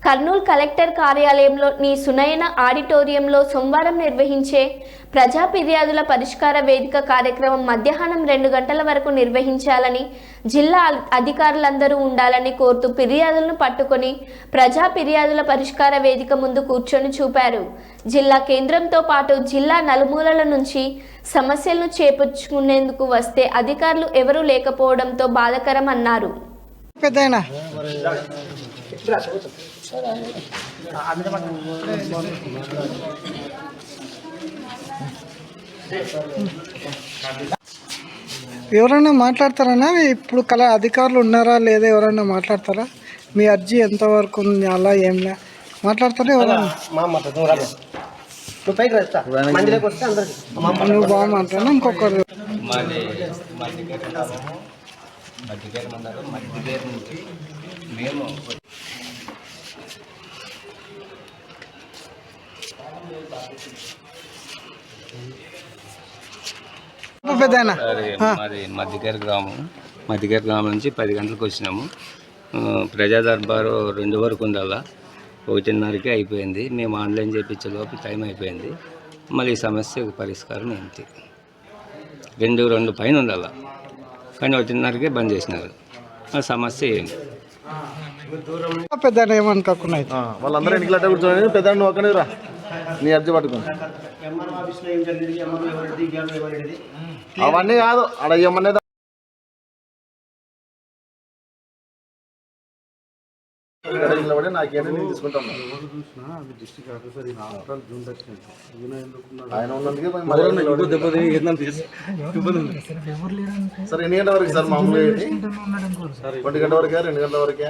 Kurnool collector కార్యాలయంలో నీ సునయన ఆడిటోరియంలో సోమవారం నిర్వహించే ప్రజా ఫిర్యాదుల పరిష్కార వేదిక కార్యక్రమం మధ్యాహ్నం 2 గంటల వరకు నిర్వహించాలని, జిల్లా అధికారులందరూ ఉండాలని కోరుతూ ఫిర్యాదులను పట్టుకొని ప్రజా ఫిర్యాదుల పరిష్కార వేదిక ముందు కూర్చొని చూపారు. జిల్లా కేంద్రంతో పాటు జిల్లా నలుమూలల నుంచి సమస్యలను చేపట్టుకునేందుకు వస్తే అధికారులు ఎవరూ లేకపోవడంతో బాధాకరం అన్నారు. ఎవరైనా మాట్లాడతారా? ఇప్పుడు అధికారులు ఉన్నారా లేదా? ఎవరైనా మాట్లాడతారా? మీ అర్జీ ఎంతవరకు ఉంది? అలా ఏం మాట్లాడతారా? ఎవరైనా నువ్వు బాగా మాట్లాడినా ఇంకొకరు మాది మధ్యకేర గ్రామం నుంచి 10 గంటలకు వచ్చినాము. ప్రజా దర్బారు 2 వరకు ఉండాలా, 1:30కి అయిపోయింది. మేము ఆన్లైన్ చేయించే లోపు టైం అయిపోయింది. మళ్ళీ ఈ సమస్య పరిష్కారం ఏంటి? 2 పైన ఉండాలా, కానీ 1:30కే బంద్ చేసినారు. ఆ సమస్య ఏంటి? పెద్ద ఏమనుకోకుండా వాళ్ళందరూ ఎన్నికల కూర్చొని పెద్ద ఒకనే రా నీ అర్జీ పట్టుకుని అవన్నీ కాదు అక్కడ ఏమన్నా నాకేమో నేను తీసుకుంటాను. ఆయన ఉన్నందుకే సార్ ఎన్ని గంటల వరకు సార్? మామూలుగా 1 గంట వరకే, 2 గంటల వరకే?